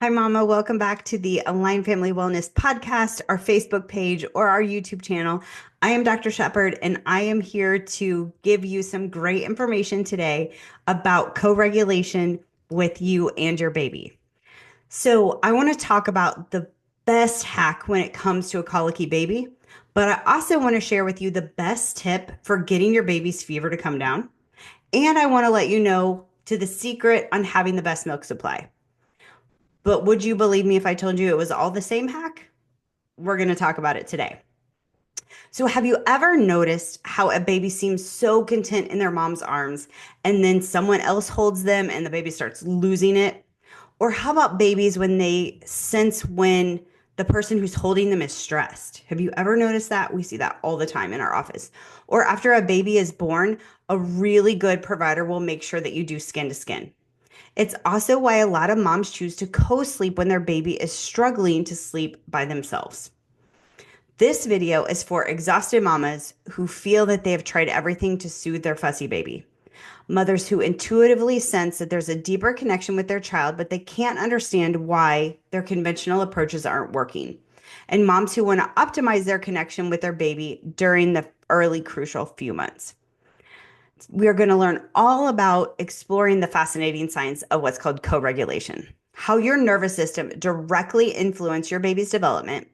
Hi, Mama. Welcome back to the Align Family Wellness Podcast, our Facebook page, or our YouTube channel. I am Dr. Shepherd, and I am here to give you some great information today about co regulation with you and your baby. So, I want to talk about the best hack when it comes to a colicky baby, but I also want to share with you the best tip for getting your baby's fever to come down. And I want to let you know to the secret on having the best milk supply. But would you believe me if I told you it was all the same hack? We're going to talk about it today. So, have you ever noticed how a baby seems so content in their mom's arms and then someone else holds them and the baby starts losing it? Or how about babies when they sense when the person who's holding them is stressed? Have you ever noticed that? We see that all the time in our office. Or after a baby is born, a really good provider will make sure that you do skin to skin. It's also why a lot of moms choose to co-sleep when their baby is struggling to sleep by themselves. This video is for exhausted mamas who feel that they have tried everything to soothe their fussy baby. Mothers who intuitively sense that there's a deeper connection with their child, but they can't understand why their conventional approaches aren't working. And moms who want to optimize their connection with their baby during the early crucial few months. We are going to learn all about exploring the fascinating science of what's called co-regulation, how your nervous system directly influences your baby's development,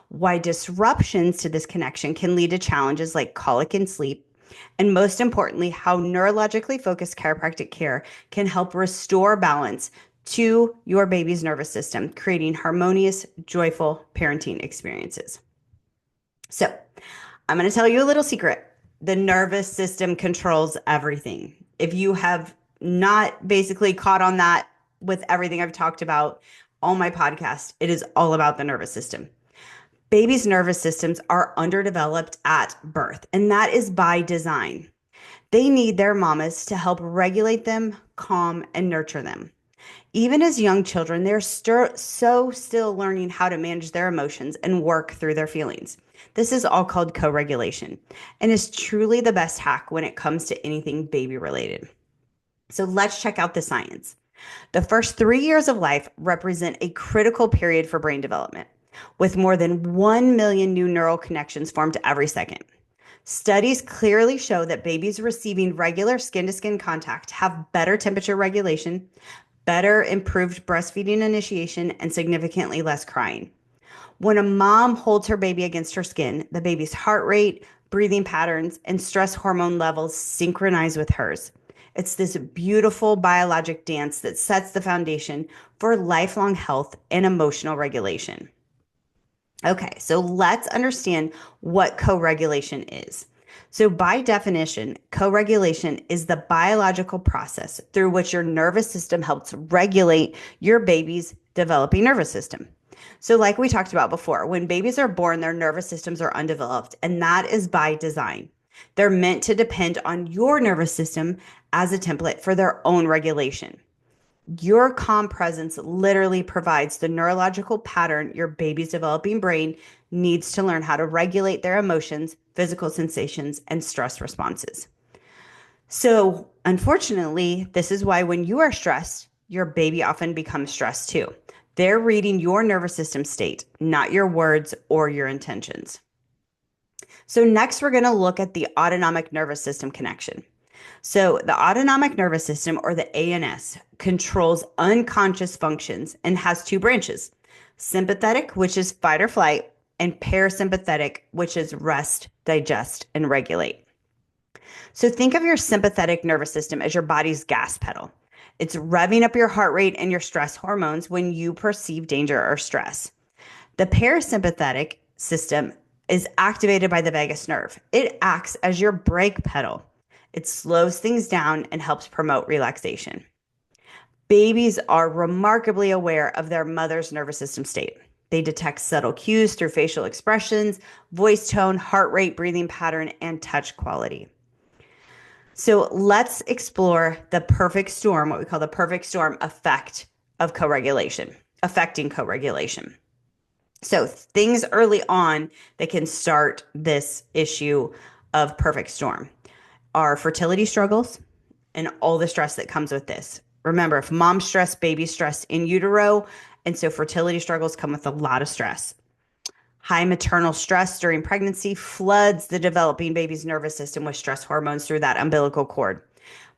why disruptions to this connection can lead to challenges like colic and sleep, and most importantly, how neurologically focused chiropractic care can help restore balance to your baby's nervous system, creating harmonious, joyful parenting experiences. So, I'm going to tell you a little secret. The nervous system controls everything. If you have not basically caught on that with everything I've talked about on my podcast, it is all about the nervous system. Babies' nervous systems are underdeveloped at birth, and that is by design. They need their mamas to help regulate them, calm, and nurture them. Even as young children, they're still learning how to manage their emotions and work through their feelings. This is all called co-regulation and is truly the best hack when it comes to anything baby related. So let's check out the science. The first 3 years of life represent a critical period for brain development, with more than 1 million new neural connections formed every second. Studies clearly show that babies receiving regular skin to skin contact have better temperature regulation, better improved breastfeeding initiation, and significantly less crying. When a mom holds her baby against her skin, the baby's heart rate, breathing patterns, and stress hormone levels synchronize with hers. It's this beautiful biologic dance that sets the foundation for lifelong health and emotional regulation. Okay, so let's understand what co-regulation is. So, by definition, co-regulation is the biological process through which your nervous system helps regulate your baby's developing nervous system. So, like we talked about before, when babies are born, their nervous systems are undeveloped, and that is by design. They're meant to depend on your nervous system as a template for their own regulation. Your calm presence literally provides the neurological pattern your baby's developing brain needs to learn how to regulate their emotions, physical sensations, and stress responses. So, unfortunately, this is why when you are stressed, your baby often becomes stressed too. They're reading your nervous system state, not your words or your intentions. So, next, we're going to look at the autonomic nervous system connection. So, the autonomic nervous system, or the ANS, controls unconscious functions and has two branches: sympathetic, which is fight or flight, and parasympathetic, which is rest, digest, and regulate. So, think of your sympathetic nervous system as your body's gas pedal. It's revving up your heart rate and your stress hormones when you perceive danger or stress. The parasympathetic system is activated by the vagus nerve. It acts as your brake pedal. It slows things down and helps promote relaxation. Babies are remarkably aware of their mother's nervous system state. They detect subtle cues through facial expressions, voice tone, heart rate, breathing pattern, and touch quality. So let's explore the perfect storm, what we call the perfect storm effect of co-regulation, affecting co-regulation. So things early on that can start this issue of perfect storm are fertility struggles and all the stress that comes with this. Remember, if mom's stressed, baby's stressed in utero. And so fertility struggles come with a lot of stress. High maternal stress during pregnancy floods the developing baby's nervous system with stress hormones through that umbilical cord,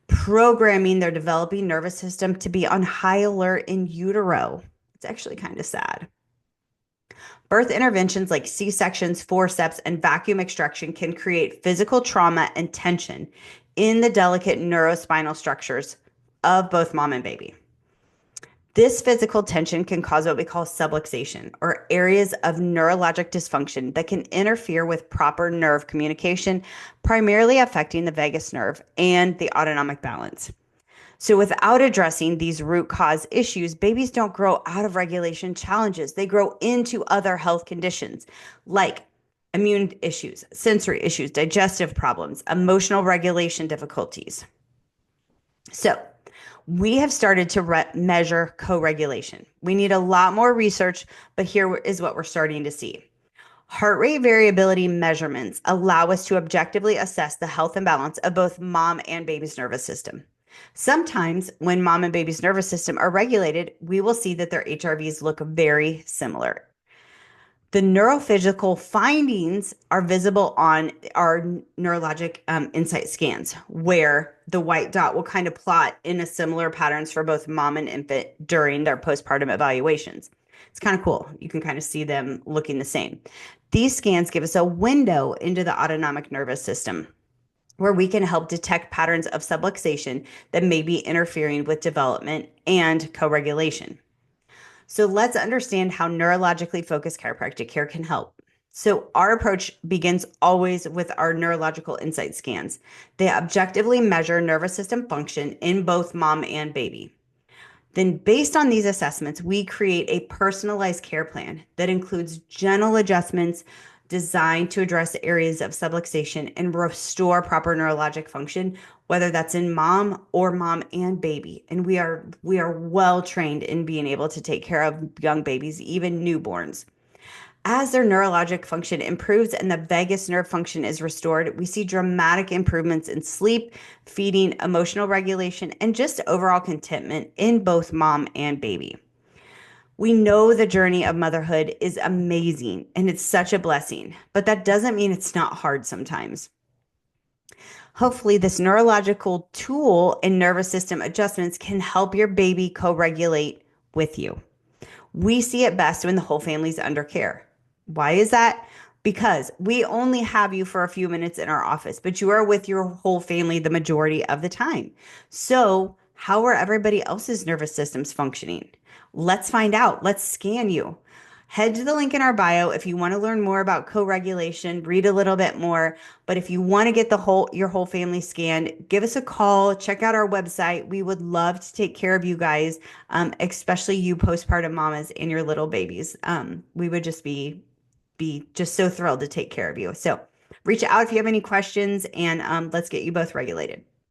programming their developing nervous system to be on high alert in utero. It's actually kind of sad. Birth interventions like C-sections, forceps, and vacuum extraction can create physical trauma and tension in the delicate neurospinal structures of both mom and baby. This physical tension can cause what we call subluxation, or areas of neurologic dysfunction that can interfere with proper nerve communication, primarily affecting the vagus nerve and the autonomic balance. So, without addressing these root cause issues, babies don't grow out of regulation challenges. They grow into other health conditions like immune issues, sensory issues, digestive problems, emotional regulation difficulties. So, we have started to measure co-regulation. We need a lot more research, but here is what we're starting to see. Heart rate variability measurements allow us to objectively assess the health and balance of both mom and baby's nervous system. Sometimes when mom and baby's nervous system are regulated, we will see that their HRVs look very similar. The neurophysical findings are visible on our neurologic insight scans, where the white dot will kind of plot in a similar patterns for both mom and infant during their postpartum evaluations. It's kind of cool. You can kind of see them looking the same. These scans give us a window into the autonomic nervous system where we can help detect patterns of subluxation that may be interfering with development and co-regulation. So let's understand how neurologically focused chiropractic care can help. So our approach begins always with our neurological insight scans. They objectively measure nervous system function in both mom and baby. Then based on these assessments, we create a personalized care plan that includes gentle adjustments designed to address areas of subluxation and restore proper neurologic function, whether that's in mom or mom and baby. And we are well trained in being able to take care of young babies, even newborns. As their neurologic function improves and the vagus nerve function is restored, we see dramatic improvements in sleep, feeding, emotional regulation, and just overall contentment in both mom and baby. We know the journey of motherhood is amazing and it's such a blessing, but that doesn't mean it's not hard sometimes. Hopefully, this neurological tool and nervous system adjustments can help your baby co-regulate with you. We see it best when the whole family's under care. Why is that? Because we only have you for a few minutes in our office, but you are with your whole family the majority of the time. So, how are everybody else's nervous systems functioning? Let's find out. Let's scan you. Head to the link in our bio if you want to learn more about co-regulation, read a little bit more. But if you want to get your whole family scanned, give us a call, check out our website. We would love to take care of you guys, especially you postpartum mamas and your little babies. We would just be just so thrilled to take care of you. So reach out if you have any questions, and let's get you both regulated.